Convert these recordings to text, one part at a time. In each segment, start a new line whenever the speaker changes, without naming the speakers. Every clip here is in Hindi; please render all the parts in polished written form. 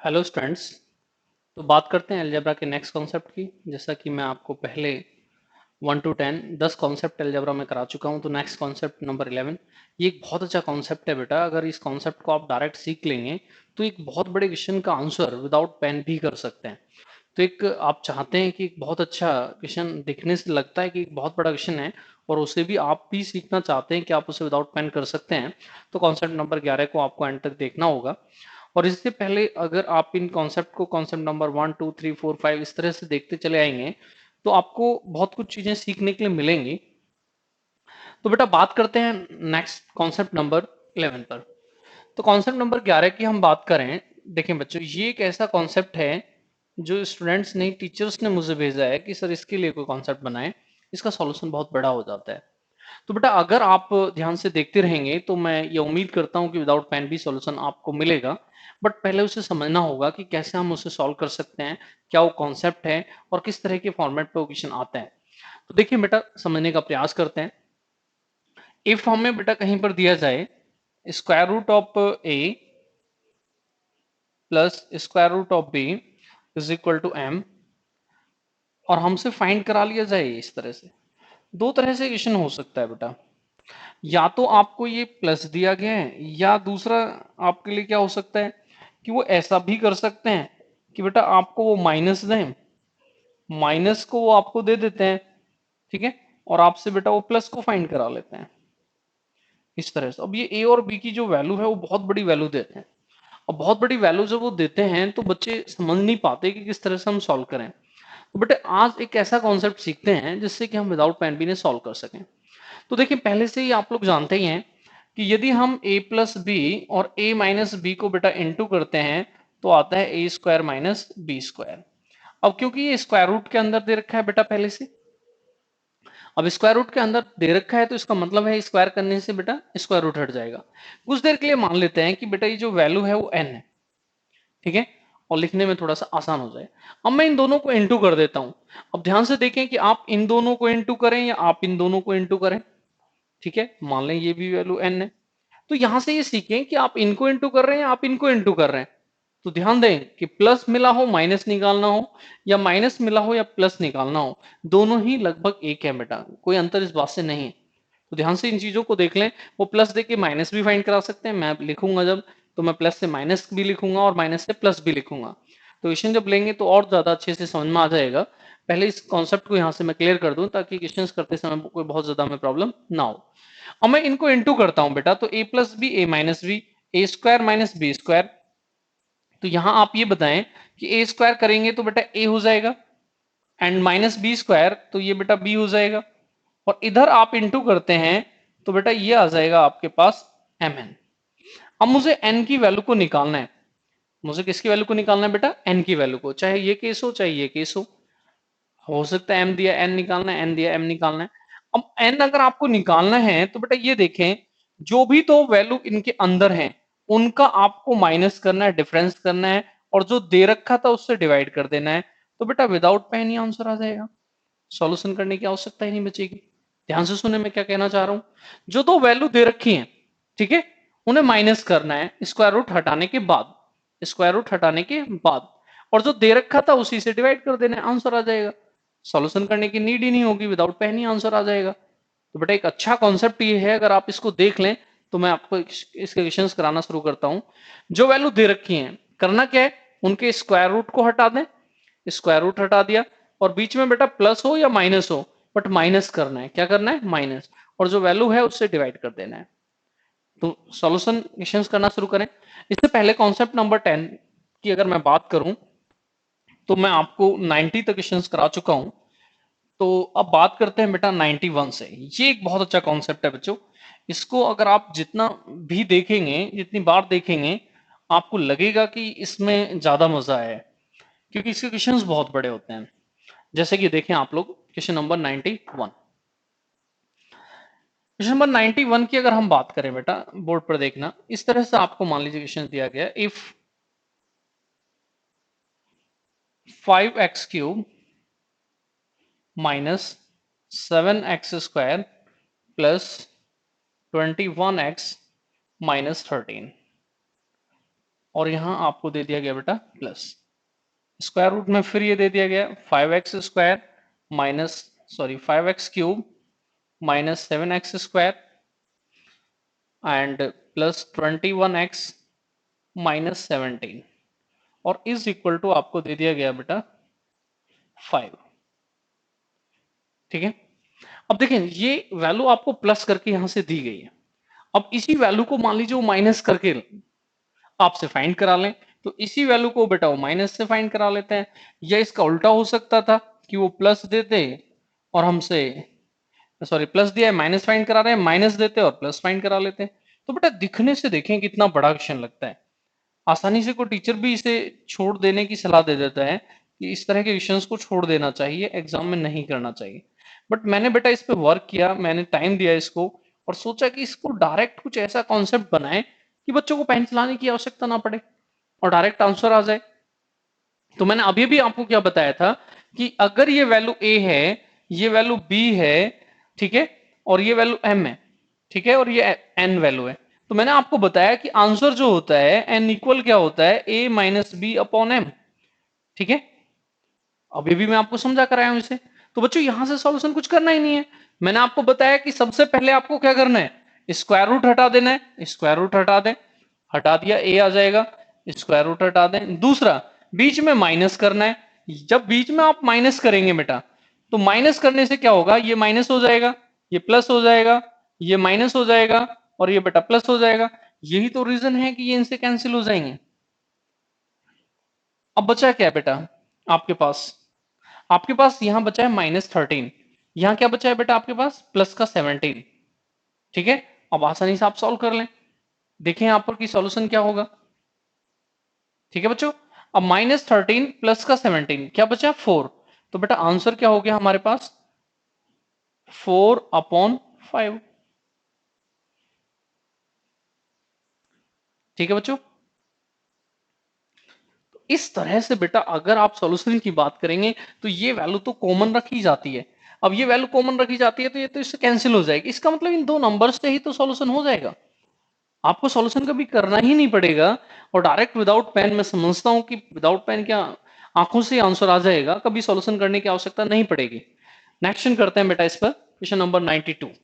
Hello students. तो बात करते हैं अलजेब्रा के नेक्स्ट कॉन्सेप्ट की। जैसा कि मैं आपको पहले 1 to 10 10 कॉन्सेप्ट अलजेब्रा में करा चुका हूं। तो नेक्स्ट कॉन्सेप्ट नंबर 11, ये एक बहुत अच्छा कॉन्सेप्ट है बेटा। अगर इस कॉन्सेप्ट को आप डायरेक्ट सीख लेंगे तो एक बहुत बड़े क्वेश्चन का आंसर विदाउट पेन भी कर सकते हैं। तो एक आप चाहते हैं कि एक बहुत अच्छा क्वेश्चन दिखने से लगता है कि एक बहुत बड़ा क्वेश्चन है और उसे भी आप भी सीखना चाहते हैं कि आप उसे विदाउट पेन कर सकते हैं, तो कॉन्सेप्ट नंबर 11 को आपको एंड तक देखना होगा। और इससे पहले अगर आप इन कॉन्सेप्ट को कॉन्सेप्ट नंबर 1 2 3 4 5 इस तरह से देखते चले आएंगे तो आपको बहुत कुछ चीजें सीखने के लिए मिलेंगी। तो बेटा बात करते हैं नेक्स्ट कॉन्सेप्ट नंबर 11 पर। तो कॉन्सेप्ट नंबर 11 की हम बात करें, देखें बच्चों, ये एक ऐसा कॉन्सेप्ट है जो स्टूडेंट्स ने, टीचर्स ने मुझे भेजा है कि सर इसके लिए कोई कॉन्सेप्ट बनाएं। इसका सॉल्यूशन बहुत बड़ा हो जाता है। तो बेटा अगर आप ध्यान से देखते रहेंगे तो मैं ये उम्मीद करता हूं कि विदाउट पेन भी सॉल्यूशन आपको मिलेगा। बट पहले उसे समझना होगा कि कैसे हम उसे सॉल्व कर सकते हैं, क्या वो कॉन्सेप्ट है और किस तरह के फॉर्मेट पे क्वेश्चन आता है। तो देखिए बेटा, समझने का प्रयास करते हैं। इफ हमें बेटा कहीं पर दिया जाए square root of a plus square root of b is equal to m, और हमसे फाइंड करा लिया जाए इस तरह से, दो तरह से क्वेश्चन हो सकता है बेटा। या तो आपको ये प्लस दिया गया है, या दूसरा आपके लिए क्या हो सकता है कि वो ऐसा भी कर सकते हैं कि बेटा आपको वो माइनस दें, माइनस को वो आपको दे देते हैं, ठीक है, और आपसे बेटा वो प्लस को फाइंड करा लेते हैं इस तरह से। अब ये ए और बी की जो वैल्यू है वो बहुत बड़ी वैल्यू देते हैं। और बहुत बड़ी वैल्यू जब वो देते हैं तो बच्चे समझ नहीं पाते कि किस तरह से हम सॉल्व करें। तो बेटे आज एक ऐसा कॉन्सेप्ट सीखते हैं जिससे कि हम विदाउट पेन भी ने सॉल्व कर सकें। तो देखिए, पहले से ही आप लोग जानते ही हैं कि यदि हम a प्लस बी और a माइनस बी को बेटा इंटू करते हैं तो आता है ए स्क्वायर माइनस बी स्क्वायर। अब क्योंकि ये स्क्वायर रूट के अंदर दे रखा है बेटा पहले से, अब स्क्वायर रूट के अंदर दे रखा है तो इसका मतलब है स्क्वायर करने से बेटा स्क्वायर रूट हट जाएगा। कुछ देर के लिए मान लेते हैं कि बेटा ये जो वैल्यू है वो n है, ठीक है, और लिखने में थोड़ा सा आसान हो जाए। अब मैं इन दोनों को इंटू कर देता हूं। अब ध्यान से देखें कि आप इन दोनों को इंटू करें या आप इन दोनों को इंटू करें, ठीक है, मान लें ये भी वैल्यू n है। तो यहां से ये सीखें कि आप इनको इंटू कर रहे हैं या आप इनको इंटू कर रहे हैं। तो ध्यान दें कि प्लस मिला हो माइनस निकालना हो, या माइनस मिला हो या प्लस निकालना हो, दोनों ही लगभग एक है बेटा, कोई अंतर इस बात से नहीं है। तो ध्यान से इन चीजों को देख लें। वो प्लस देके माइनस भी फाइंड करा सकते हैं, मैं लिखूंगा जब, तो मैं प्लस से माइनस भी लिखूंगा और माइनस से प्लस भी लिखूंगा। तो क्वेश्चन जब लेंगे तो और ज्यादा अच्छे से समझ में आ जाएगा। पहले इस कॉन्सेप्ट को यहाँ से मैं क्लियर कर दूं ताकि क्वेश्चन करते समय कोई बहुत ज्यादा हमें प्रॉब्लम ना हो। अब मैं इनको इंटू करता हूं बेटा, तो ए प्लस बी ए माइनस बी, ए स्क्वायर माइनस बी स्क्वायर। तो यहां आप ये बताएं कि ए स्क्वायर करेंगे तो बेटा ए हो जाएगा, एंड माइनस बी स्क्वायर तो ये बेटा बी हो जाएगा, और इधर आप इंटू करते हैं तो बेटा ये आ जाएगा आपके पास एम एन। अब मुझे एन की वैल्यू को निकालना है। मुझे किसकी वैल्यू को निकालना है बेटा? एन की वैल्यू को, चाहे ये केस हो चाहे ये केस हो सकता है एम दिया एन निकालना है, एन दिया एम निकालना है। अब एन अगर आपको निकालना है तो बेटा ये देखें, जो भी तो वैल्यू इनके अंदर है उनका आपको माइनस करना है, डिफरेंस करना है, और जो दे रखा था उससे डिवाइड कर देना है। तो बेटा विदाउट पेन ही आंसर आ जाएगा, सॉल्यूशन करने की आवश्यकता ही नहीं बचेगी। ध्यान से सुने मैं क्या कहना चाह रहा हूं। जो दो वैल्यू दे रखी है, ठीक है, उन्हें माइनस करना है स्क्वायर रूट हटाने के बाद, स्क्वायर रूट हटाने के बाद, और जो दे रखा था उसी से डिवाइड कर देना है, आंसर आ जाएगा। सॉल्यूशन करने की नीड ही नहीं होगी, विदाउट पेन ही आंसर आ जाएगा। तो बेटा एक अच्छा कॉन्सेप्ट ये है, अगर आप इसको देख लें तो मैं आपको इसके क्वेश्चंस कराना शुरू करता हूं। जो वैल्यू दे रखी है, करना क्या है, उनके स्क्वायर रूट को हटा दें, स्क्वायर रूट हटा दिया, और बीच में बेटा प्लस हो या माइनस हो, बट माइनस करना है, क्या करना है, माइनस, और जो वैल्यू है उससे डिवाइड कर देना है। तो सॉल्यूशन क्वेश्चंस करना शुरू करें। इससे पहले कॉन्सेप्ट नंबर 10 की अगर मैं बात करूं तो मैं आपको 90 तक क्वेश्चंस करा चुका हूं। तो अब बात करते हैं बेटा 91 से। ये एक बहुत अच्छा कॉन्सेप्ट है बच्चों। इसको अगर आप जितना भी देखेंगे, जितनी बार देखेंगे, आपको लगेगा कि इसमें ज्यादा मजा है, क्योंकि इसके क्वेश्चंस बहुत बड़े होते हैं। जैसे कि देखें आप लोग क्वेश्चन नंबर 91। क्वेश्चन नंबर 91 की अगर हम बात करें बेटा, बोर्ड पर देखना, इस तरह से आपको मान लीजिए क्वेश्चन दिया गया, if 5x³ minus 7x² plus 21x minus 13, और यहां आपको दे दिया गया बेटा प्लस। स्क्वायर रूट में फिर ये दे दिया गया 5x² minus, sorry 5x³ minus 7x² and plus 21x minus 17 और इज इक्वल टू आपको दे दिया गया बेटा 5। ठीक है, अब देखें ये वैल्यू आपको प्लस करके यहां से दी गई है। अब इसी वैल्यू को मान लीजिए वो माइनस करके आपसे फाइंड करा लें, तो इसी वैल्यू को बेटा वो माइनस से फाइंड करा लेते हैं। या इसका उल्टा हो सकता था कि वो प्लस देते और हमसे, सॉरी प्लस दिया है माइनस फाइंड करा रहे हैं, माइनस देते और प्लस फाइंड करा लेते हैं। तो बेटा दिखने से देखें कितना बड़ा क्वेश्चन लगता है। आसानी से कोई टीचर भी इसे छोड़ देने की सलाह दे देता है कि इस तरह के क्वेश्चंस को छोड़ देना चाहिए, एग्जाम में नहीं करना चाहिए। बट मैंने बेटा इस पे वर्क किया, मैंने टाइम दिया इसको और सोचा कि इसको डायरेक्ट कुछ ऐसा कॉन्सेप्ट बनाए कि बच्चों को पेन चलाने की आवश्यकता ना पड़े और डायरेक्ट आंसर आ जाए। तो मैंने अभी भी आपको क्या बताया था कि अगर ये वैल्यू ए है, ये वैल्यू बी है, ठीक है, और ये वैल्यू एम है, ठीक है, और ये एन वैल्यू है, तो मैंने आपको बताया कि आंसर जो होता है एन इक्वल क्या होता है, ए माइनस बी अपॉन एम। ठीक है, अभी भी मैं आपको समझा कराया हूं इसे। तो बच्चों यहां से सॉल्यूशन कुछ करना ही नहीं है। मैंने आपको बताया कि सबसे पहले आपको क्या करना है, स्क्वायर रूट हटा देना है, स्क्वायर रूट हटा दें, हटा दिया ए आ जाएगा, स्क्वायर रूट हटा दें। दूसरा, बीच में माइनस करना है। जब बीच में आप माइनस करेंगे बेटा, तो माइनस करने से क्या होगा, ये माइनस हो जाएगा, ये प्लस हो जाएगा, ये माइनस हो जाएगा और ये बेटा प्लस हो जाएगा। यही तो रीजन है कि ये इनसे कैंसिल हो जाएंगे। अब बचा क्या है बेटा आपके पास, आपके पास यहां बचा है -13, यहां क्या बचा है बेटा आपके पास प्लस का 17। ठीक है, अब आसानी से आप सॉल्व कर लें, देखें यहां पर कि सॉल्यूशन क्या होगा। ठीक है बच्चों, अब -13 प्लस का 17 क्या बचा 4, तो बेटा आंसर क्या हो गया हमारे पास 4/5। ठीक है बच्चों, इस तरह से बेटा अगर आप सॉल्यूशन की बात करेंगे तो ये वैल्यू तो कॉमन रखी जाती है। अब ये वैल्यू कॉमन रखी जाती है तो ये तो इससे कैंसिल हो जाएगी, इसका मतलब इन दो नंबर्स से ही तो सॉल्यूशन हो जाएगा, आपको सॉल्यूशन कभी करना ही नहीं पड़ेगा। और डायरेक्ट विदाउट पेन, मैं समझता हूं कि विदाउट पेन क्या आंखों से आंसर आ जाएगा, कभी सॉल्यूशन करने की आवश्यकता नहीं पड़ेगी। नेक्स्ट करते हैं बेटा इस पर क्वेश्चन नंबर 92।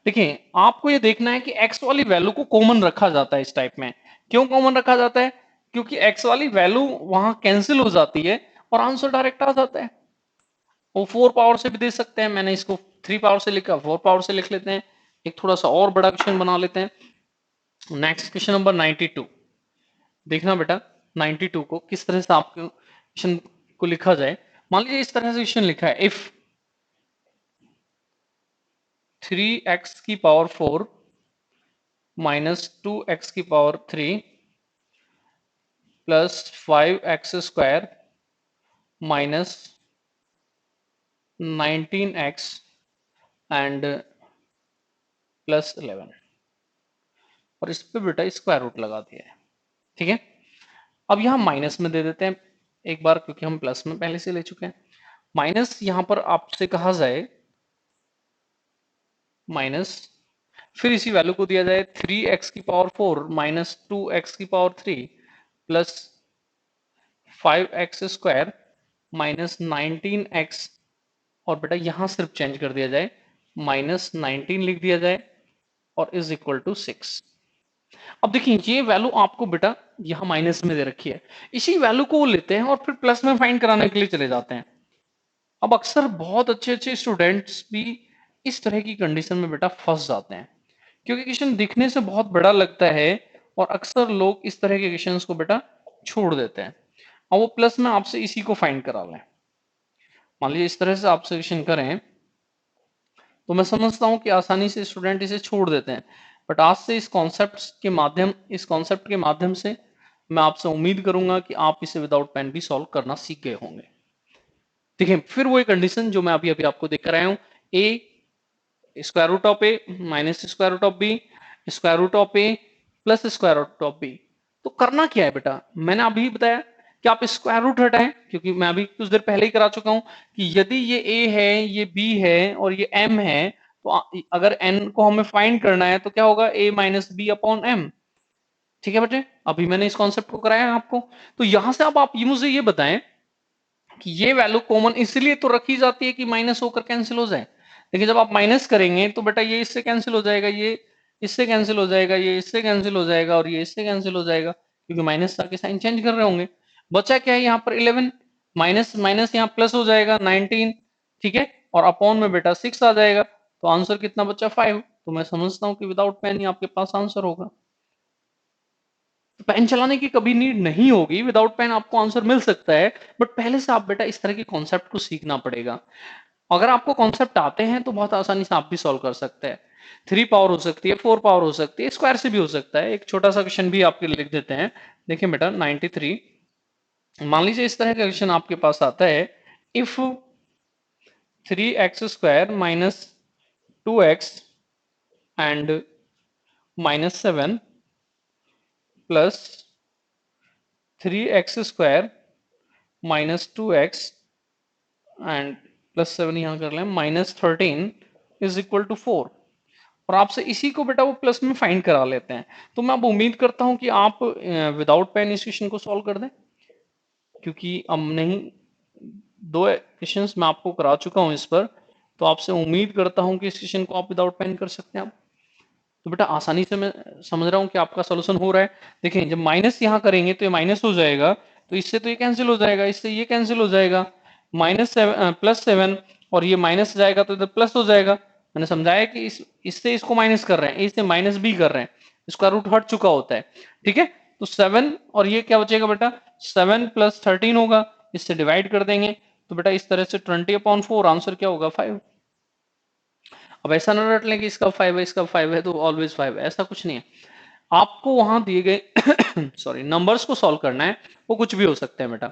देखिए आपको ये देखना है कि x वाली वैल्यू को कॉमन रखा जाता है इस टाइप में। क्यों कॉमन रखा जाता है, क्योंकि x वाली वैल्यू वहां कैंसिल हो जाती है और आंसर डायरेक्ट आ जाता है। वो 4 पावर से भी दे सकते हैं, मैंने इसको 3 पावर से लिखा, 4 पावर से लिख लेते हैं। एक थोड़ा सा और बड़ा क्वेश्चन बना लेते हैं। नेक्स्ट क्वेश्चन नंबर 92, देखना बेटा 92 को किस तरह से आपके क्वेश्चन को लिखा जाए। मान लीजिए इस तरह से क्वेश्चन लिखा है, इफ 3x की पावर 4 माइनस 2x की power 3 plus 5x² minus 19x and plus 11, और इस पे बेटा स्क्वायर रूट लगा दिया है। ठीक है, अब यहां माइनस में दे देते हैं एक बार, क्योंकि हम प्लस में पहले से ले चुके हैं। माइनस यहां पर आपसे कहा जाए माइनस, फिर इसी वैल्यू को दिया जाए 3x की पावर 4 माइनस 2x की power 3 plus 5x² minus 19x, और बेटा यहां सिर्फ चेंज कर दिया जाए, -19 लिख दिया जाए और इज इक्वल टू 6। अब देखिए ये वैल्यू आपको बेटा यहां माइनस में दे रखी है, इसी वैल्यू को वो लेते हैं और फिर प्लस में फाइंड कराने के लिए चले जाते हैं। अब अक्सर बहुत अच्छे अच्छे स्टूडेंट्स भी इस तरह की कंडीशन में बेटा फंस जाते हैं, क्योंकि क्वेश्चन दिखने से बहुत बड़ा लगता है और अक्सर लोग इस तरह के क्वेश्चंस को बेटा छोड़ देते हैं और वो प्लस में आपसे इसी को फाइंड करा लें। मान लीजिए इस तरह से आपसे क्वेश्चन करें तो मैं समझता हूं कि आसानी से स्टूडेंट इसे छोड़ देते हैं, बट आज से इस कॉन्सेप्ट के माध्यम से मैं आपसे उम्मीद करूंगा कि आप इसे विदाउट पेन भी सॉल्व करना सीख गए होंगे। देखिए फिर वो कंडीशन जो मैं अभी अभी आपको देख कर आया हूं, a square root of a minus square root of b square root of a plus square root of b. तो करना क्या है बेटा, मैंने अभी बताया कि आप स्क्वायर रूट हटाएं, क्योंकि मैं अभी कुछ देर पहले ही करा चुका हूं कि यदि ये ए है, ये बी है और ये एम है, तो अगर n को हमें फाइंड करना है तो क्या होगा, a minus b upon m। ठीक है बेटे, अभी मैंने इस कॉन्सेप्ट को कराया आपको। तो यहां से अब आप ये मुझे ये बताएं कि ये वैल्यू कॉमन इसलिए तो रखी जाती है कि माइनस होकर कैंसिल हो जाए। लेकिन जब आप माइनस करेंगे तो बेटा ये इससे कैंसिल हो जाएगा, ये इससे कैंसिल हो जाएगा, ये इससे कैंसिल हो जाएगा और ये इससे कैंसिल हो जाएगा, क्योंकि माइनस आके साइन चेंज कर रहे होंगे। बचा क्या है यहाँ पर 11, माइनस माइनस यहाँ प्लस हो जाएगा 19। ठीक है, और अपॉन में बेटा 6 आ जाएगा, तो आंसर कितना बचा 5। तो मैं समझता हूँ कि विदाउट पेन ही आपके पास आंसर होगा। तो पेन चलाने की कभी नीड नहीं होगी, विदाउट पेन आपको आंसर मिल सकता है, बट पहले से आप बेटा इस तरह के कॉन्सेप्ट को सीखना पड़ेगा। अगर आपको कॉन्सेप्ट आते हैं तो बहुत आसानी से आप भी सॉल्व कर सकते हैं। 3 पावर हो सकती है, 4 पावर हो सकती है, स्क्वायर से भी हो सकता है। एक छोटा सा क्वेश्चन भी आपके लिए लिख देते हैं। देखिए बेटा 93, मान लीजिए इस तरह का क्वेश्चन आपके पास आता है, if 3x² minus 2x and minus 7 plus 3x² minus 2x and plus 7 यहां कर लें माइनस 13 इज इक्वल टू 4, और आपसे इसी को बेटा वो प्लस में फाइंड करा लेते हैं। तो मैं अब उम्मीद करता हूं कि आप विदाउट पेन इस क्वेश्चन को सॉल्व कर दें, क्योंकि अब नहीं, 2 क्वेश्चंस मैं आपको करा चुका हूं इस पर, तो आपसे उम्मीद करता हूं कि इस क्वेश्चन को आप विदाउट पेन कर सकते हैं आप। तो बेटा आसानी से मैं समझ रहा हूं कि आपका सोल्यूशन हो रहा है। देखिए जब माइनस यहाँ करेंगे तो ये माइनस हो जाएगा, तो इससे तो ये कैंसिल हो जाएगा, इससे ये कैंसिल हो जाएगा, माइनस 7 प्लस 7, और ये माइनस जाएगा तो इधर प्लस हो जाएगा। मैंने समझाया कि इससे इसको माइनस कर रहे हैं, इससे माइनस भी कर रहे हैं, इसका रूट हट चुका होता है। ठीक है, तो 7 और ये क्या बचेगा बेटा, 7 प्लस 13 होगा, इससे डिवाइड कर देंगे तो बेटा इस तरह से 20/4, आंसर क्या होगा 5। अब ऐसा ना रट लें कि इसका 5 है इसका 5 है तो ऑलवेज 5 है, ऐसा कुछ नहीं है। आपको वहां दिए गए सॉरी नंबर्स को सॉल्व करना है, वो कुछ भी हो सकते हैं बेटा।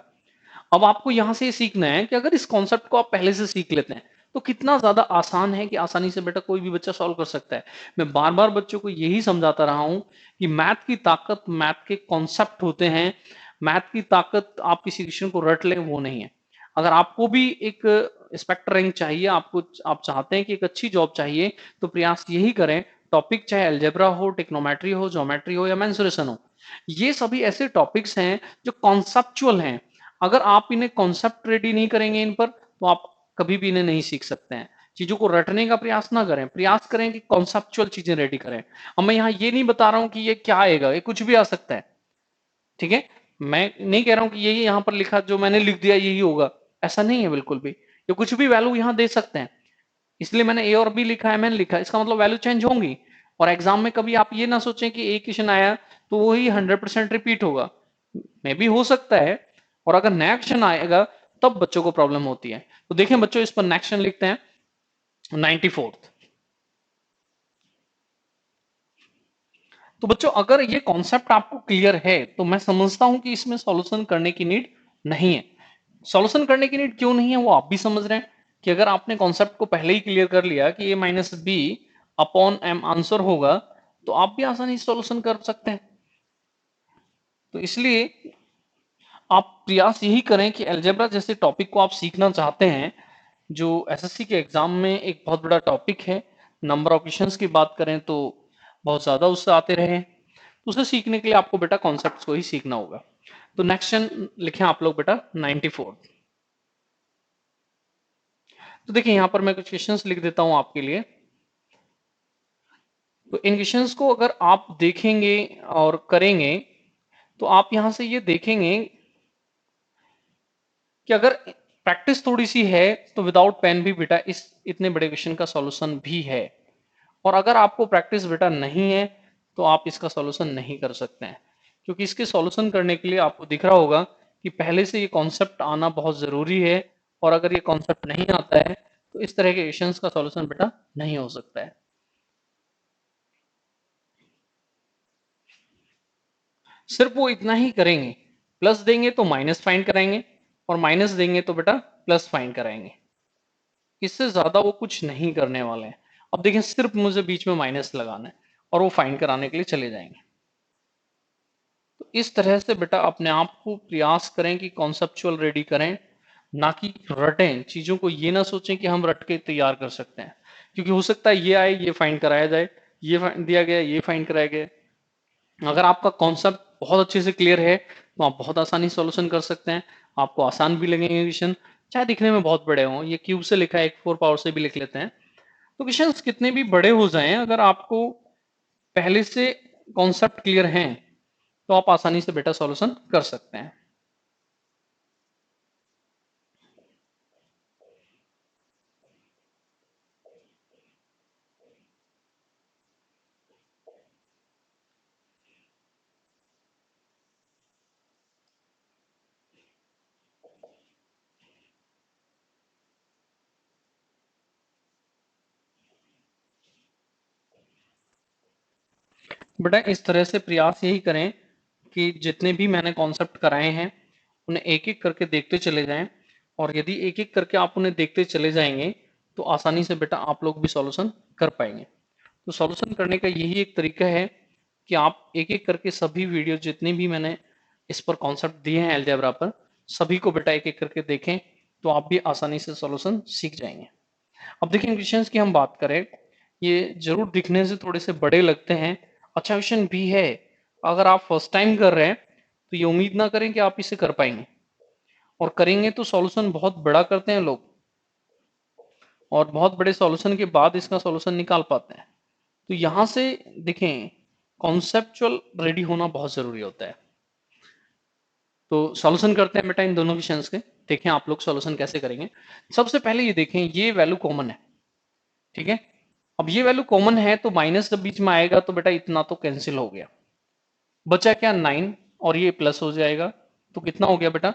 अब आपको यहां से ये सीखना है कि अगर इस कॉन्सेप्ट को आप पहले से सीख लेते हैं तो कितना ज्यादा आसान है कि आसानी से बेटा कोई भी बच्चा सॉल्व कर सकता है। मैं बार बार बच्चों को यही समझाता रहा हूं कि मैथ की ताकत मैथ के कॉन्सेप्ट होते हैं, मैथ की ताकत आप किसी क्वेश्चन को रट लें वो नहीं है। अगर आपको भी एक इंस्पेक्टर रैंक चाहिए, आपको आप चाहते हैं कि एक अच्छी जॉब चाहिए, तो प्रयास यही करें, टॉपिक चाहे अलजेब्रा हो, टेक्नोमेट्री हो, ज्योमेट्री हो या मेंसुरेशन हो, ये सभी ऐसे टॉपिक्स हैं जो कॉन्सेप्चुअल हैं। अगर आप इन्हें कॉन्सेप्ट रेडी नहीं करेंगे इन पर, तो आप कभी भी इन्हें नहीं सीख सकते हैं। चीजों को रटने का प्रयास ना करें, प्रयास करें कि कॉन्सेप्चुअल चीजें रेडी करें। अब मैं यहाँ ये नहीं बता रहा हूं कि ये क्या आएगा, ये कुछ भी आ सकता है। ठीक है, मैं नहीं कह रहा हूं कि यही यहाँ पर लिखा जो मैंने लिख दिया यही होगा, ऐसा नहीं है बिल्कुल भी। ये कुछ भी वैल्यू यहाँ दे सकते हैं, इसलिए मैंने ए और बी लिखा है, मैंने लिखा इसका मतलब वैल्यू चेंज होंगी। और एग्जाम में कभी आप ये ना सोचें कि एक क्वेश्चन आया तो वही 100% रिपीट होगा, मे भी हो सकता है। और अगर नया क्वेश्चन आएगा तब बच्चों को प्रॉब्लम होती है। तो देखें बच्चों, इस पर नेक्स्ट क्वेश्चन लिखते हैं 94th। तो बच्चों अगर ये कॉन्सेप्ट आपको क्लियर है तो मैं समझता हूं कि इसमें सॉल्यूशन करने की नीड नहीं है। सॉल्यूशन करने की नीड क्यों नहीं है वो आप भी समझ रहे हैं कि अगर आपने कॉन्सेप्ट को पहले ही क्लियर कर लिया कि a minus b upon m answer होगा, तो आप भी आसानी से सॉल्यूशन कर सकते हैं। तो इसलिए आप प्रयास यही करें कि अलजेब्रा जैसे टॉपिक को आप सीखना चाहते हैं, जो एसएससी के एग्जाम में एक बहुत बड़ा टॉपिक है। नंबर ऑफ क्वेश्चंस की बात करें तो बहुत ज्यादा उससे आते रहे, तो उसे सीखने के लिए आपको बेटा कॉन्सेप्ट्स को ही सीखना होगा। तो नेक्स्ट क्वेश्चन लिखें आप लोग बेटा 94। तो देखिए यहां पर मैं कुछ क्वेश्चंस लिख देता हूं आपके लिए। तो इन क्वेश्चंस को अगर आप देखेंगे और करेंगे तो आप यहां से ये देखेंगे कि अगर प्रैक्टिस थोड़ी सी है तो विदाउट पेन भी बेटा इस इतने बड़े क्वेश्चन का सॉल्यूशन भी है। और अगर आपको प्रैक्टिस बेटा नहीं है तो आप इसका सॉल्यूशन नहीं कर सकते हैं, क्योंकि इसके सॉल्यूशन करने के लिए आपको दिख रहा होगा कि पहले से ये कॉन्सेप्ट आना बहुत जरूरी है। और अगर ये कॉन्सेप्ट नहीं आता है तो इस तरह के क्वेश्चंस का सॉल्यूशन बेटा नहीं हो सकता है। सिर्फ वो इतना ही करेंगे, प्लस देंगे तो माइनस फाइंड कराएंगे, और माइनस देंगे तो बेटा प्लस फाइंड कराएंगे। इससे ज्यादा वो कुछ नहीं करने वाले हैं। अब देखिए सिर्फ मुझे बीच में माइनस लगाना है और वो फाइंड कराने के लिए चले जाएंगे। तो इस तरह से बेटा अपने आप को प्रयास करें कि कॉन्सेप्चुअल रेडी करें, ना कि रटें चीजों को। ये ना सोचें कि हम रट के तैयार कर सकते हैं, क्योंकि हो सकता है ये आए, ये फाइंड कराया जाए, ये फाइंड दिया गया, ये फाइंड कराया गया। अगर आपका कॉन्सेप्ट बहुत अच्छे से क्लियर है तो आप बहुत आसानी से सॉल्यूशन कर सकते हैं। आपको आसान भी लगेंगे क्वेश्चन, चाहे दिखने में बहुत बड़े हों। ये क्यूब से लिखा है, एक 4 पावर से भी लिख लेते हैं। तो क्वेश्चन कितने भी बड़े हो जाएं, अगर आपको पहले से कॉन्सेप्ट क्लियर हैं तो आप आसानी से बेटा सॉल्यूशन कर सकते हैं। बेटा इस तरह से प्रयास यही करें कि जितने भी मैंने कॉन्सेप्ट कराए हैं उन्हें एक एक करके देखते चले जाएं, और यदि एक एक करके आप उन्हें देखते चले जाएंगे तो आसानी से बेटा आप लोग भी सॉल्यूशन कर पाएंगे। तो सॉल्यूशन करने का यही एक तरीका है कि आप एक एक करके सभी वीडियो जितने भी मैंने इस पर कॉन्सेप्ट दिए हैं अलजेब्रा पर, सभी को बेटा एक एक करके देखें तो आप भी आसानी से सॉल्यूशन सीख जाएंगे। अब देखिए क्वेश्चंस की हम बात करें, ये जरूर दिखने से थोड़े से बड़े लगते हैं, अच्छा क्वेश्चन भी है। अगर आप फर्स्ट टाइम कर रहे हैं तो ये उम्मीद ना करें कि आप इसे कर पाएंगे, और करेंगे तो सॉल्यूशन बहुत बड़ा करते हैं लोग, और बहुत बड़े सॉल्यूशन के बाद इसका सॉल्यूशन निकाल पाते हैं। तो यहां से देखें, कॉन्सेप्चुअल रेडी होना बहुत जरूरी होता है। तो सॉल्यूशन करते हैं बेटा इन दोनों क्वेश्चंस के। देखें आप लोग सॉल्यूशन कैसे करेंगे। सबसे पहले ये देखें, ये वैल्यू कॉमन है, ठीक है। अब ये वैल्यू कॉमन है तो माइनस जब बीच में आएगा तो बेटा इतना तो कैंसिल हो गया, बचा क्या 9, और ये प्लस हो जाएगा। तो कितना हो गया बेटा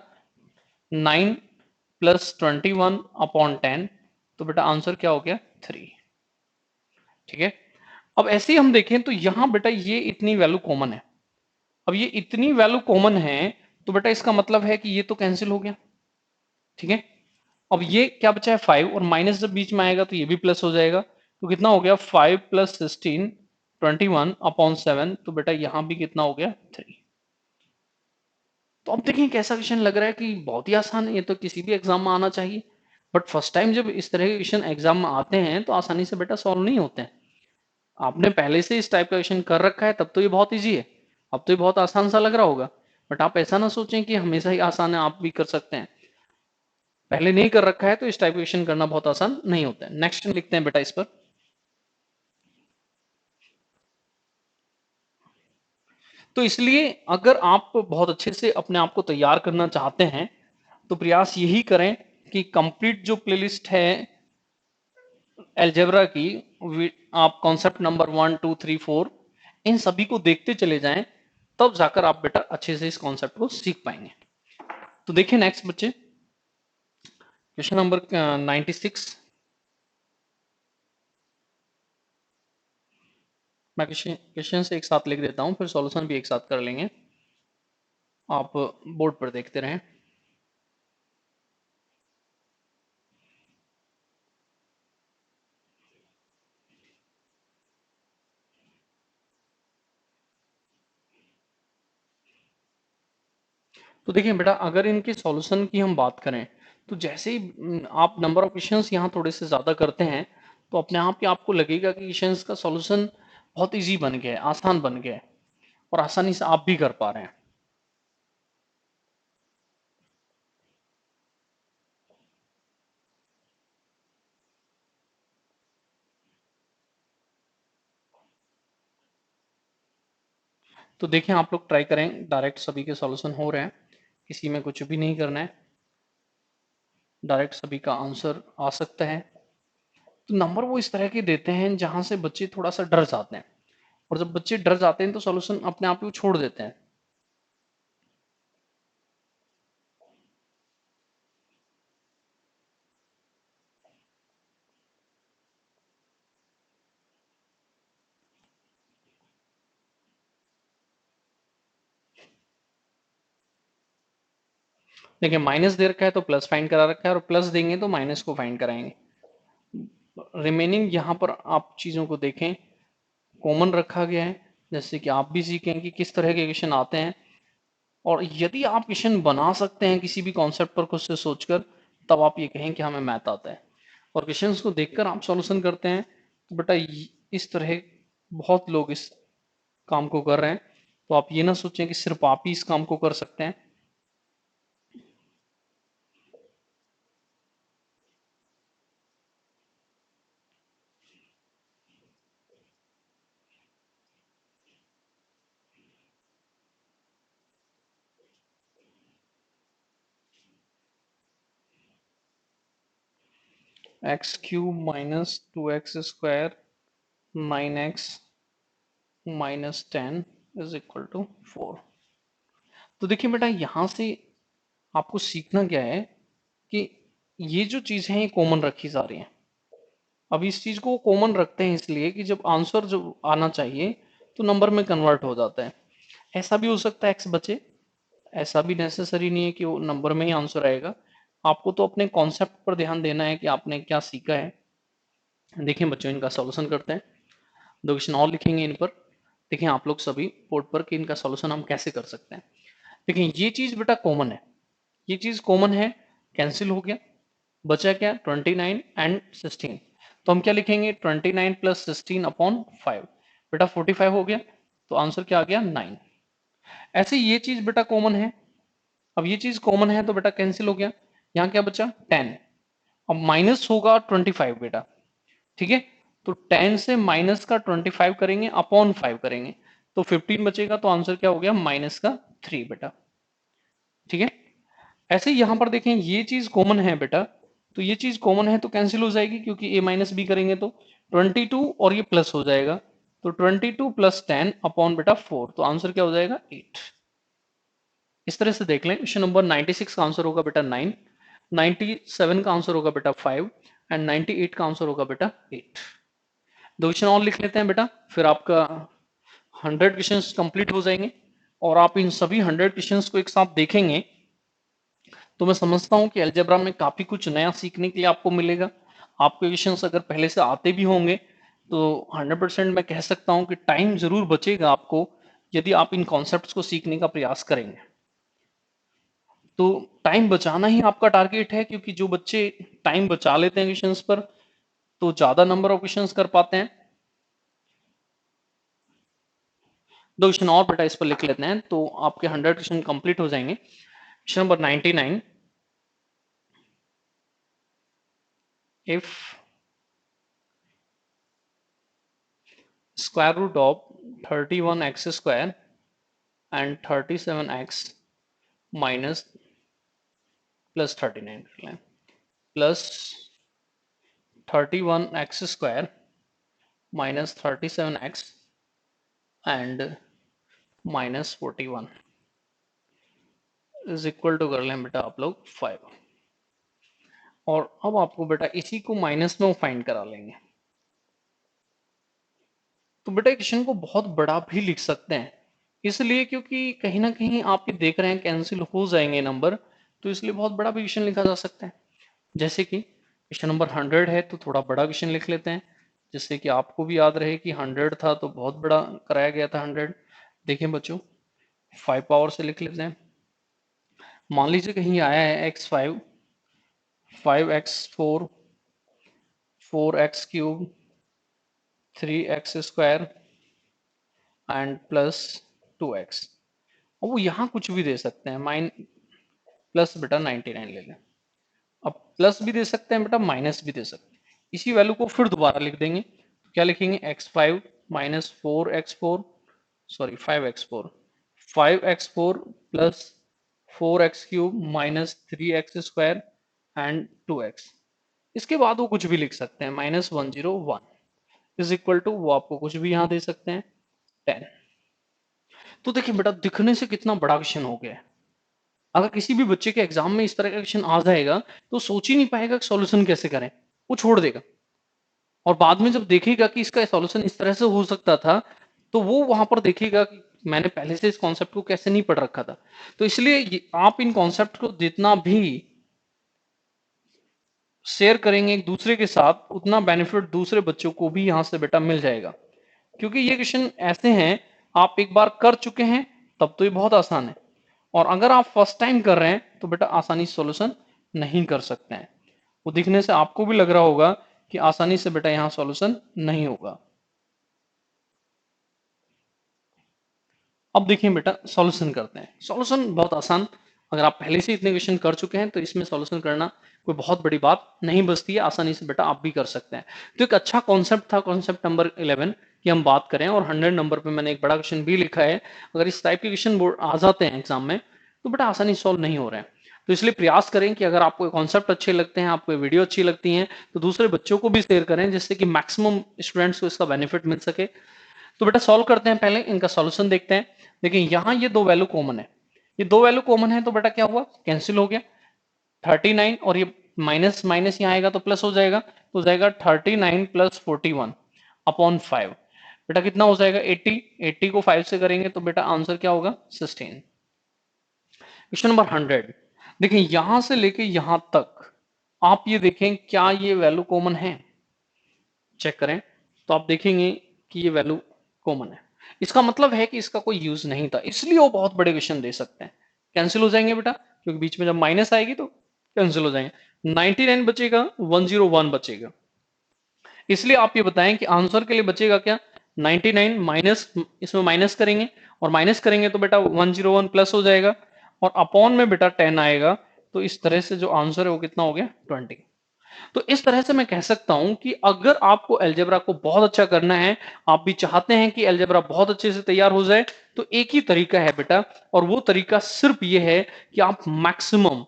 9 प्लस 21/10, तो बेटा आंसर क्या हो गया 3, ठीक है। अब ऐसे ही हम देखें तो यहां बेटा ये इतनी वैल्यू कॉमन है। अब ये इतनी वैल्यू कॉमन है तो बेटा इसका मतलब है कि ये तो कैंसिल हो गया, ठीक है। अब ये क्या बचा है 5, और माइनस जब बीच में आएगा तो ये भी प्लस हो जाएगा। तो कितना हो गया 5 प्लस 16 21/7, तो बेटा यहां भी कितना हो गया 3। तो अब देखिए कैसा क्वेश्चन लग रहा है कि बहुत ही आसान है, ये तो किसी भी एग्जाम में आना चाहिए। बट फर्स्ट टाइम जब इस तरह के क्वेश्चन एग्जाम में आते हैं तो आसानी से बेटा सॉल्व नहीं होते हैं। आपने पहले से इस टाइप का क्वेश्चन कर रखा है तब तो ये बहुत इजी है, अब तो ये बहुत आसान सा लग रहा होगा। बट आप ऐसा ना सोचें कि हमेशा ही आसान है, आप भी कर सकते हैं। पहले नहीं कर रखा है तो इस टाइप क्वेश्चन करना बहुत आसान नहीं होता है। नेक्स्ट लिखते हैं बेटा इस पर। तो इसलिए अगर आप बहुत अच्छे से अपने आप को तैयार करना चाहते हैं तो प्रयास यही करें कि कंप्लीट जो प्लेलिस्ट है अलजेब्रा की, आप कॉन्सेप्ट नंबर 1 2 3 4 इन सभी को देखते चले जाएं, तब जाकर आप बेटा अच्छे से इस कॉन्सेप्ट को सीख पाएंगे। तो देखिए नेक्स्ट बच्चे, क्वेश्चन नंबर 96। मैं क्वेश्चन से एक साथ लिख देता हूं, फिर सॉल्यूशन भी एक साथ कर लेंगे, आप बोर्ड पर देखते रहें। तो देखिए बेटा अगर इनके सॉल्यूशन की हम बात करें तो जैसे ही आप नंबर ऑफ क्वेश्चंस यहाँ थोड़े से ज्यादा करते हैं तो अपने आप ही आपको लगेगा कि क्वेश्चंस का सॉल्यूशन बहुत इजी बन गया है, आसान बन गया है, और आसानी से आप भी कर पा रहे हैं। तो देखिए आप लोग ट्राई करें, डायरेक्ट सभी के सॉल्यूशन हो रहे हैं, किसी में कुछ भी नहीं करना है, डायरेक्ट सभी का आंसर आ सकता है। तो नंबर वो इस तरह के देते हैं जहां से बच्चे थोड़ा सा डर जाते हैं, और जब बच्चे डर जाते हैं तो सॉल्यूशन अपने आप ही वो छोड़ देते हैं। देखिए माइनस दे रखा है तो प्लस फाइंड करा रखा है, और प्लस देंगे तो माइनस को फाइंड कराएंगे। रिमेनिंग यहाँ पर आप चीजों को देखें, कॉमन रखा गया है, जैसे कि आप भी सीखें कि किस तरह के क्वेश्चन आते हैं। और यदि आप क्वेश्चन बना सकते हैं किसी भी कॉन्सेप्ट पर खुद से सोचकर, तब आप ये कहें कि हमें मैथ आता है। और क्वेश्चंस को देखकर आप सॉल्यूशन करते हैं, तो बेटा इस तरह बहुत लोग इस काम को कर रहे हैं। तो आप ये ना सोचें कि सिर्फ आप ही इस काम को कर सकते हैं। X cube minus 2x² 9x minus 10 is equal to 4। तो देखिए बेटा यहां से आपको सीखना क्या है कि ये जो चीज है ये कॉमन रखी जा रही है। अब इस चीज को कॉमन रखते हैं इसलिए कि जब आंसर जो आना चाहिए तो नंबर में कन्वर्ट हो जाता है। ऐसा भी हो सकता है एक्स बचे, ऐसा भी नेसेसरी नहीं है कि वो नंबर में ही आंसर आएगा। आपको तो अपने कॉन्सेप्ट पर ध्यान देना है कि आपने क्या सीखा है। देखिए बच्चों इनका सॉल्यूशन करते हैं, दो क्वेश्चन और लिखेंगे इन पर। देखिए आप लोग सभी बोर्ड पर कि इनका सॉल्यूशन हम कैसे कर सकते हैं। देखिए ये चीज बेटा कॉमन है, ये चीज कॉमन है, कैंसिल हो गया, बचा क्या 29 एंड 16। तो हम क्या लिखेंगे 29 प्लस 16 अपॉन 5, बेटा 45 हो गया। तो आंसर क्या आ गया 9। ऐसे ये चीज बेटा कॉमन है, अब ये चीज कॉमन है तो बेटा कैंसिल हो गया, यहाँ क्या बचा 10। अब माइनस होगा 25 बेटा, ठीक है। तो 10 से माइनस का 25 करेंगे अपॉन 5 करेंगे तो 15 बचेगा। तो आंसर क्या हो गया माइनस का 3 बेटा, ठीक है। ऐसे ही यहां पर देखें ये चीज कॉमन है बेटा, तो ये चीज कॉमन है तो कैंसिल हो जाएगी क्योंकि a माइनस बी करेंगे तो 22 और ये प्लस हो जाएगा। तो 22 प्लस 10 अपॉन बेटा 4, तो आंसर क्या हो जाएगा 8। इस तरह से देख लें, क्वेश्चन नंबर 96 का आंसर होगा बेटा 9, 97 का आंसर होगा बेटा 5 एंड 98 का आंसर होगा बेटा 8। दो क्वेश्चन और लिख लेते हैं बेटा, फिर आपका 100 क्वेश्चंस कंप्लीट हो जाएंगे। और आप इन सभी 100 क्वेश्चंस को एक साथ देखेंगे तो मैं समझता हूं कि अलजेब्रा में काफी कुछ नया सीखने के लिए आपको मिलेगा। आपके क्वेश्चंस अगर पहले से आते भी होंगे तो 100% मैं कह सकता हूं कि टाइम जरूर बचेगा आपको, यदि आप इन कॉन्सेप्ट्स को सीखने का प्रयास करेंगे। तो टाइम बचाना ही आपका टारगेट है, क्योंकि जो बच्चे टाइम बचा लेते हैं क्वेश्चंस पर तो ज्यादा नंबर ऑफ क्वेश्चंस कर पाते हैं। दो क्वेश्चन और बेटा इस पर लिख लेते हैं तो आपके 100 क्वेश्चन कंप्लीट हो जाएंगे। Question number 99, if square root of 31x² and 37x minus plus 39 कर लें, plus 31x² minus 37x and minus 41 is equal to कर लें बेटा आप लोग 5। और अब आपको बेटा इसी को माइनस में फाइंड करा लेंगे। तो बेटा क्वेश्चन को बहुत बड़ा भी लिख सकते हैं, इसलिए क्योंकि कहीं ना कहीं आप ये देख रहे हैं कैंसिल हो जाएंगे नंबर, तो इसलिए बहुत बड़ा भी क्वेश्चन लिखा जा सकता है। जैसे कि क्वेश्चन नंबर 100 है तो थोड़ा बड़ा क्वेश्चन लिख लेते हैं, जिससे कि आपको भी याद रहे कि 100 था तो बहुत बड़ा कराया गया था 100। देखें बच्चों 5 पावर से लिख लेते हैं। मान लीजिए कहीं आया है x5, 5x4, 4x³ 3x² and plus 2x। अब वो यहाँ कुछ भी दे सकते हैं, माइन प्लस बेटा 99 ले लें। अब प्लस भी दे सकते हैं बेटा, माइनस भी दे सकते हैं। इसी वैल्यू को फिर दोबारा लिख देंगे, तो क्या लिखेंगे x5 minus 4x4, sorry 5x4, 5x4 plus 4x³ minus 3x² and 2x। इसके बाद वो कुछ भी लिख सकते हैं, -101 इज इक्वल टू, वो आपको कुछ भी यहाँ दे सकते हैं 10। तो देखिए बेटा दिखने से कितना बड़ा क्वेश्चन हो गया है। अगर किसी भी बच्चे के एग्जाम में इस तरह का क्वेश्चन आ जाएगा तो सोच ही नहीं पाएगा कि सॉल्यूशन कैसे करें, वो छोड़ देगा। और बाद में जब देखेगा कि इसका सॉल्यूशन इस तरह से हो सकता था, तो वो वहां पर देखेगा कि मैंने पहले से इस कॉन्सेप्ट को कैसे नहीं पढ़ रखा था। तो इसलिए आप इन कॉन्सेप्ट को जितना भी शेयर करेंगे एक दूसरे के साथ, उतना बेनिफिट दूसरे बच्चों को भी यहां से बेटा मिल जाएगा। क्योंकि ये क्वेश्चन ऐसे हैं, आप एक बार कर चुके हैं तब तो ये बहुत आसान है, और अगर आप फर्स्ट टाइम कर रहे हैं तो बेटा आसानी से सॉल्यूशन नहीं कर सकते हैं। वो दिखने से आपको भी लग रहा होगा कि आसानी से बेटा यहाँ सॉल्यूशन नहीं होगा। अब देखिए बेटा सॉल्यूशन करते हैं। सॉल्यूशन बहुत आसान, अगर आप पहले से इतने क्वेश्चन कर चुके हैं तो इसमें सॉल्यूशन करना कोई बहुत बड़ी बात नहीं बचती है, आसानी से बेटा आप भी कर सकते हैं। तो एक अच्छा कॉन्सेप्ट था कॉन्सेप्ट नंबर 11 की हम बात करें, और 100 नंबर पे मैंने एक बड़ा क्वेश्चन भी लिखा है। अगर इस टाइप के क्वेश्चन बोर्ड आ जाते हैं एग्जाम में तो बेटा आसानी सॉल्व नहीं हो रहे हैं। तो इसलिए प्रयास करें कि अगर आपको कॉन्सेप्ट अच्छे लगते हैं, आपको वीडियो अच्छी लगती है, तो दूसरे बच्चों को भी शेयर करें जिससे कि मैक्सिमम स्टूडेंट्स को इसका बेनिफिट मिल सके। तो बेटा सॉल्व करते हैं, पहले इनका सॉल्यूशन देखते हैं। देखिए यहाँ ये दो वैल्यू कॉमन है, ये दो वैल्यू कॉमन है तो बेटा क्या हुआ, कैंसिल हो गया 39, और ये माइनस माइनस यहाँ आएगा तो प्लस हो जाएगा, तो हो जाएगा 39 प्लस 41 अपॉन 5। बेटा कितना हो जाएगा 80, 80 को 5 से करेंगे तो बेटा आंसर क्या होगा 16। क्वेश्चन नंबर 100, देखिए यहां से लेके यहां तक आप ये देखें क्या ये वैल्यू कॉमन है, चेक करें तो आप देखेंगे कि ये वैल्यू कॉमन है। इसका मतलब है कि इसका कोई यूज नहीं था, इसलिए वो बहुत बड़े क्वेश्चन दे सकते हैं। कैंसिल हो जाएंगे बेटा, क्योंकि बीच में जब माइनस आएगी तो कैंसिल हो जाएंगे। 99 बचेगा, 101 बचेगा। इसलिए आप ये बताएं कि आंसर के लिए बचेगा क्या, 99 माइनस, इसमें माइनस करेंगे और माइनस करेंगे तो बेटा 101 प्लस हो जाएगा, और अपॉन में बेटा 10 आएगा। तो इस तरह से जो आंसर है वो कितना हो गया 20। तो इस तरह से मैं कह सकता हूं कि अगर आपको अलजेब्रा को बहुत अच्छा करना है, आप भी चाहते हैं कि अलजेब्रा बहुत अच्छे से तैयार हो जाए, तो एक ही तरीका है बेटा, और वो तरीका सिर्फ ये है कि आप मैक्सिमम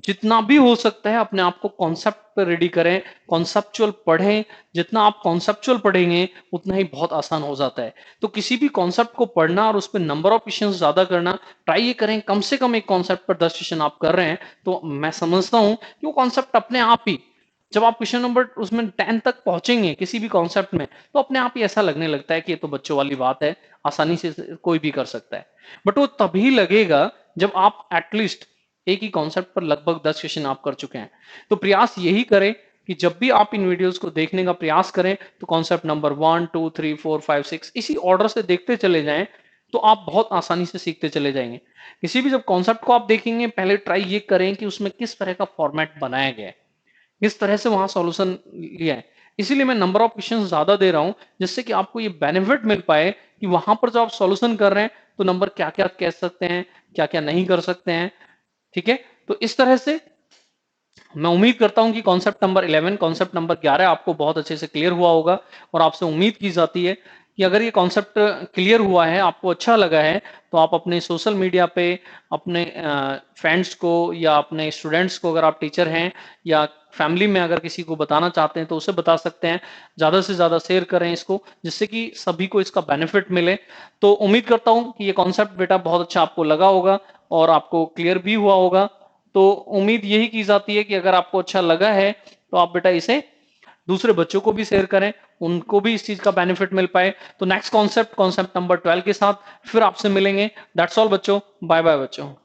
जितना भी हो सकता है अपने आप को कॉन्सेप्ट पर रेडी करें, कॉन्सेप्चुअल पढ़ें। जितना आप कॉन्सेप्चुअल पढ़ेंगे उतना ही बहुत आसान हो जाता है। तो किसी भी कॉन्सेप्ट को पढ़ना और उस पर नंबर ऑफ क्वेश्चंस ज्यादा करना, ट्राई ये करें कम से कम एक कॉन्सेप्ट पर 10 क्वेश्चन आप कर रहे हैं, तो मैं समझता हूं कि वो कॉन्सेप्ट अपने आप ही, जब आप क्वेश्चन नंबर उसमें 10 तक पहुंचेंगे किसी भी कॉन्सेप्ट में, तो अपने आप ही ऐसा लगने लगता है कि ये तो बच्चों वाली बात है, आसानी से कोई भी कर सकता है। बट वो तभी लगेगा जब आप एटलीस्ट एक ही कॉन्सेप्ट पर लगभग 10 क्वेश्चन आप कर चुके हैं। तो प्रयास यही करें कि जब भी आप इन वीडियोस को देखने का प्रयास करें तो कॉन्सेप्ट नंबर 1 2 3 4 5 6 इसी ऑर्डर से देखते चले जाएं, तो आप बहुत आसानी से सीखते चले जाएंगे। किसी भी जब कॉन्सेप्ट को आप देखेंगे पहले ट्राई ये करें कि उसमें किस तरह का फॉर्मेट बनाया गया है, किस तरह से वहां सॉल्यूशन लिया है। इसीलिए मैं नंबर ऑफ क्वेश्चन ज्यादा दे रहा हूं, जिससे कि आपको ये बेनिफिट मिल पाए कि वहां पर जो आप सॉल्यूशन कर रहे हैं तो नंबर क्या क्या कह सकते हैं, क्या क्या नहीं कर सकते हैं। ठीक है, तो इस तरह से मैं उम्मीद करता हूं कि कॉन्सेप्ट नंबर 11 कॉन्सेप्ट नंबर 11 आपको बहुत अच्छे से क्लियर हुआ होगा, और आपसे उम्मीद की जाती है कि अगर ये कॉन्सेप्ट क्लियर हुआ है, आपको अच्छा लगा है, तो आप अपने सोशल मीडिया पे अपने फ्रेंड्स को या अपने स्टूडेंट्स को, अगर आप टीचर हैं या फैमिली में अगर किसी को बताना चाहते हैं तो उसे बता सकते हैं। ज्यादा से ज्यादा शेयर करें इसको, जिससे कि सभी को इसका बेनिफिट मिले। तो उम्मीद करता हूं कि ये कॉन्सेप्ट बेटा बहुत अच्छा आपको लगा होगा और आपको क्लियर भी हुआ होगा। तो उम्मीद यही की जाती है कि अगर आपको अच्छा लगा है तो आप बेटा इसे दूसरे बच्चों को भी शेयर करें, उनको भी इस चीज का बेनिफिट मिल पाए। तो नेक्स्ट कॉन्सेप्ट कॉन्सेप्ट नंबर 12 के साथ फिर आपसे मिलेंगे। दैट्स ऑल बच्चों, बाय बाय बच्चों।